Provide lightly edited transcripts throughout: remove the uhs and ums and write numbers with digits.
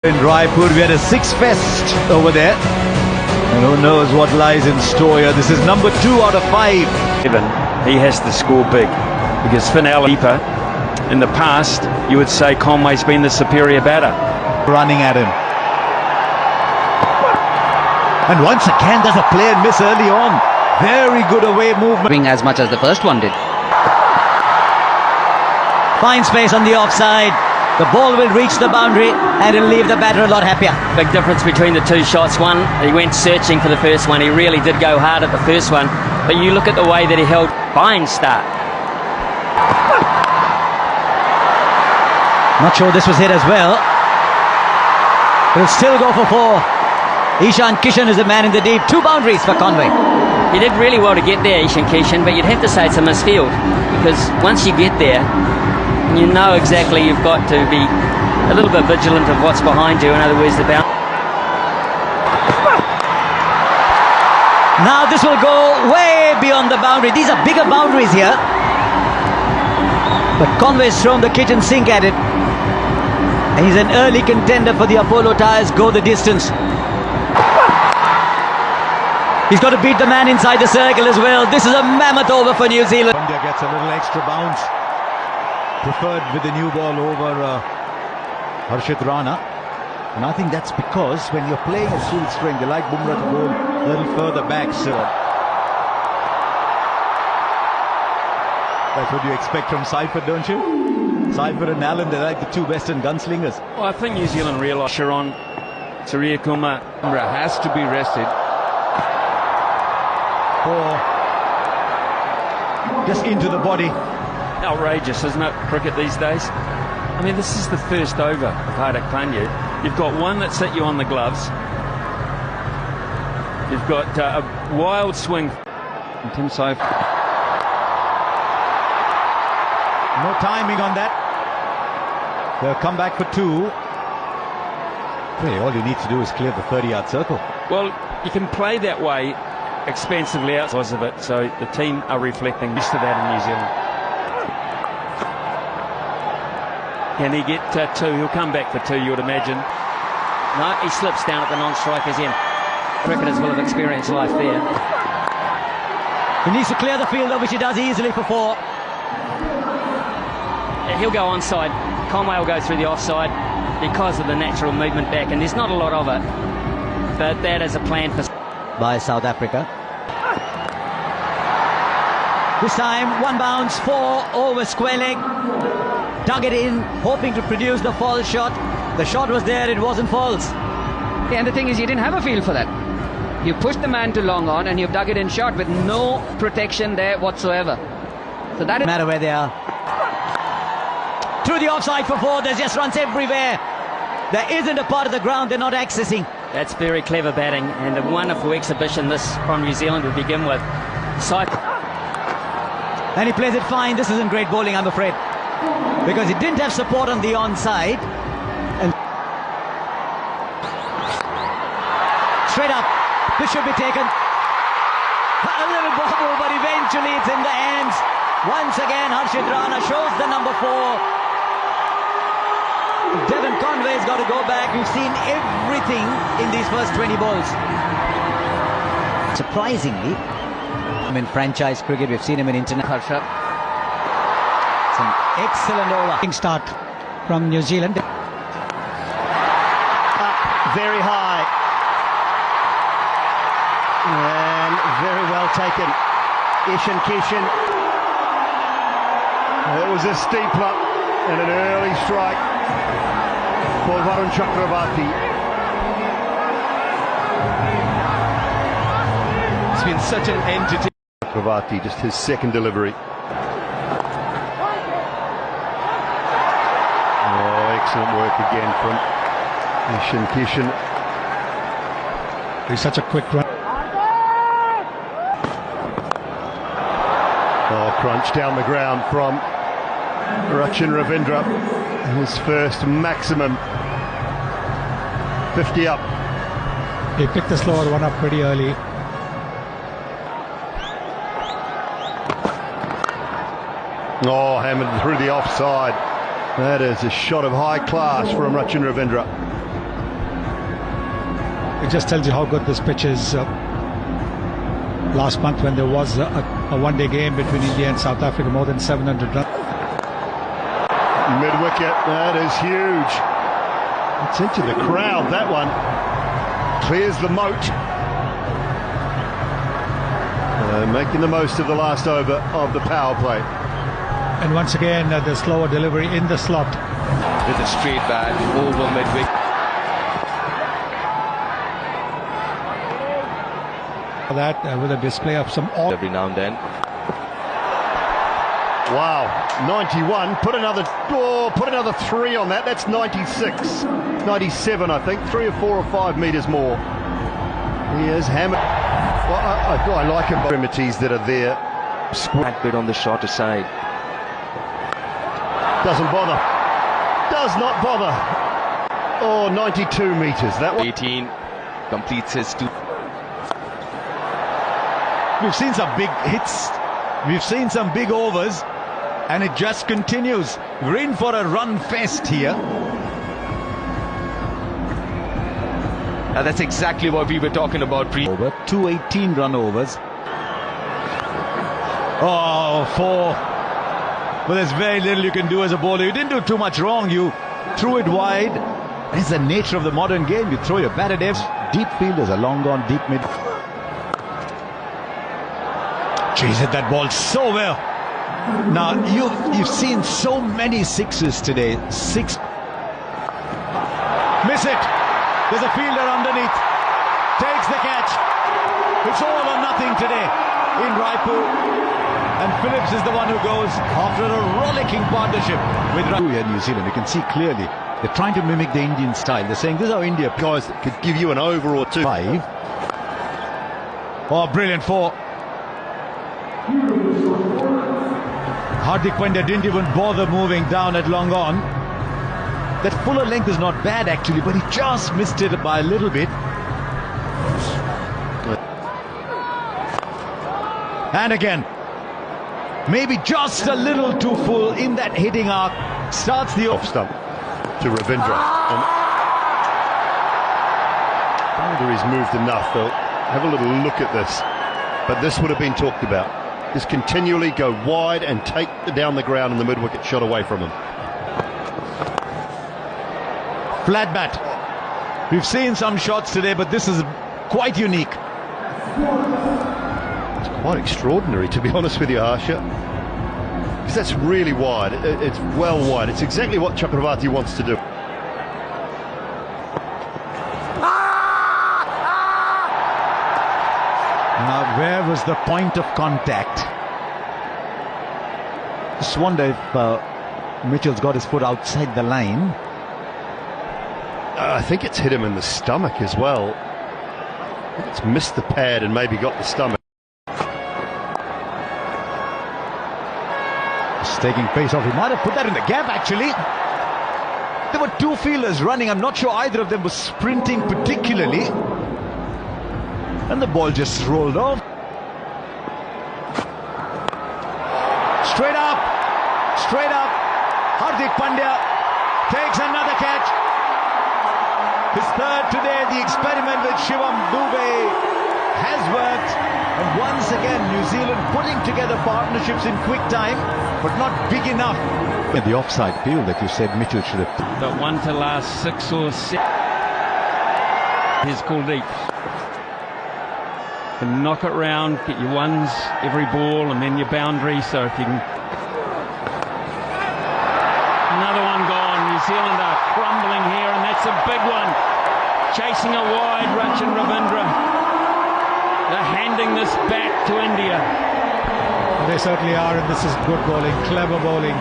In Raipur, we had a six-fest over there. And who knows what lies in store here. This is number 2 out of 5. He has to score big because Finn Keeper, in the past, you would say Conway's been the superior batter. Running at him. And once again, there's a play and miss early on. Very good away movement. As much as the first one did. Fine space on the offside. The ball will reach the boundary and it'll leave the batter a lot happier. Big difference between the two shots. One, he went searching for the first one. He really did go hard at the first one. But you look at the way that he held. Fine start. Not sure this was hit as well. He'll still go for 4. Ishan Kishan is the man in the deep. 2 boundaries for Conway. He did really well to get there, Ishan Kishan, but you'd have to say it's a misfield. Because once you get there, you know exactly you've got to be a little bit vigilant of what's behind you. In other words, the bounce. Now this will go way beyond the boundary. These are bigger boundaries here. But Conway's thrown the kitchen sink at it. And he's an early contender for the Apollo Tyres Go the Distance. He's got to beat the man inside the circle as well. This is a mammoth over for New Zealand. India gets a little extra bounce. Preferred with the new ball over Harshit Rana. And I think that's because when you're playing at full strength, they like Bumrah to go a little further back, sir. That's what you expect from Seifert, don't you? Seifert and Allen, they're like the 2 western gunslingers. Well, I think New Zealand realised Sharon Surya Kumar has to be rested. Or just into the body. Outrageous, isn't it, cricket these days? I mean, this is the first over of Hardik Pandya. You've got one that's hit you on the gloves. You've got a wild swing from Tim Seifert. No timing on that. They'll come back for 2. Really, all you need to do is clear the 30-yard circle. Well, you can play that way expensively out because of it, so the team are reflecting used to that in New Zealand. Can he get 2? He'll come back for 2, you would imagine. No, he slips down at the non-striker's end. Cricketers will have experienced life there. He needs to clear the field, which he does easily for 4. He'll go onside. Conway will go through the offside because of the natural movement back, and there's not a lot of it. But that is a plan for... By South Africa. This time, 1 bounce, 4 over square leg. Dug it in, hoping to produce the false shot. The shot was there, it wasn't false. Yeah, and the thing is, you didn't have a feel for that. You pushed the man to long on and you've dug it in short with no protection there whatsoever. So that is... No matter where they are. Through the offside for 4, there's just runs everywhere. There isn't a part of the ground they're not accessing. That's very clever batting and a wonderful exhibition this from New Zealand to begin with. And he plays it fine. This isn't great bowling, I'm afraid. Because he didn't have support on the onside. And straight up, this should be taken. A little bobble, but eventually it's in the hands. Once again, Harshit Rana shows the number 4. Devon Conway's got to go back. We've seen everything in these first 20 balls. Surprisingly, in franchise cricket, we've seen him in international. It's an excellent over. Start from New Zealand. Very high. And very well taken. Ishan Kishan. It was a steepler and an early strike for Varun Chakravarti. It's been such an entity. Chakravarti, just his second delivery. Oh, excellent work again from Ishan Kishan. He's such a quick run. Oh, crunch down the ground from Rachin Ravindra. His first maximum. 50 up. He picked the slower one up pretty early. Oh, hammered through the offside. That is a shot of high class from Rachin Ravindra. It just tells you how good this pitch is. Last month when there was a one-day game between India and South Africa, more than 700 runs. Mid-wicket, that is huge. It's into the crowd, that one. Clears the moat. Making the most of the last over of the power play. And once again, the slower delivery in the slot. With a straight bat over mid-wicket. That with a display of some Every now and then. Wow, 91. Put another 3 on that. That's 96, 97, I think. 3 or 4 or 5 metres more. He is hammered. Well, I like him. Extremities that are there. That bit on the shorter side. Doesn't bother. Does not bother. Oh, 92 metres. That one. 18 completes his 2. We've seen some big hits. We've seen some big overs. And it just continues. We're in for a run fest here. That's exactly what we were talking about. Over 218 run overs. Oh, 4. But there's very little you can do as a bowler. You didn't do too much wrong. You threw it wide. It's the nature of the modern game. You throw your bat at F. Deep fielders are long gone, deep mid. Jeez, hit that ball so well. Now, you've seen so many sixes today. 6. Miss it. There's a fielder underneath. Takes the catch. It's all or nothing today in Raipur. And Phillips is the one who goes after a rollicking partnership with New Zealand. You can see clearly they're trying to mimic the Indian style. They're saying this is how India Guys that could give you an over or 2. 5. Oh, brilliant 4. Hardik Pandya didn't even bother moving down at long on. That fuller length is not bad actually, but he just missed it by a little bit. And again, maybe just a little too full in that hitting arc. Starts the Off stump to Ravindra. And boundary's moved enough. They'll have a little look at this. But this would have been talked about. Just continually go wide and take down the ground and the mid-wicket shot away from him. Flat bat. We've seen some shots today, but this is quite unique. It's quite extraordinary, to be honest with you, Harsha. Because that's really wide. It's well wide. It's exactly what Chakravarti wants to do. Now, where was the point of contact? Just wonder if Mitchell's got his foot outside the line. I think it's hit him in the stomach as well. I think it's missed the pad and maybe got the stomach. Just taking pace off. He might have put that in the gap, actually. There were 2 fielders running. I'm not sure either of them was sprinting particularly. And the ball just rolled off. Straight up. Straight up. Hardik Pandya takes another catch. His 3rd today. The experiment with Shivam Dubey has worked. And once again, New Zealand putting together partnerships in quick time, but not big enough. The offside field that you said Mitchell should have. The one to last 6 or 7. Here's Kuldeep. Can knock it round, get your ones every ball, and then your boundary. So if you can. Another one gone. New Zealand are crumbling here, and that's a big one. Chasing a wide, Rachin Ravindra. They're handing this back to India. They certainly are, and this is good bowling, clever bowling.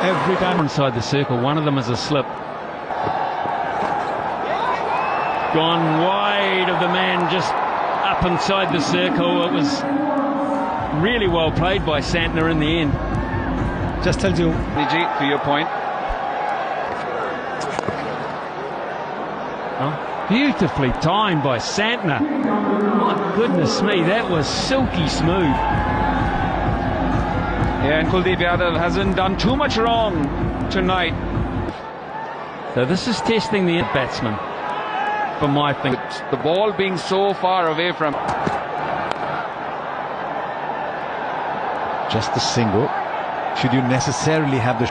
Every time. Inside the circle, one of them is a slip. Gone wide of the man just up inside the circle. It was really well played by Santner in the end. Just tells you. Vijay, to your point. Oh, beautifully timed by Santner. My goodness me, that was silky smooth. Yeah, and Kuldeep Yadav hasn't done too much wrong tonight. So this is testing the batsman. for my thing. The ball being so far away from. Just the single. Should you necessarily have the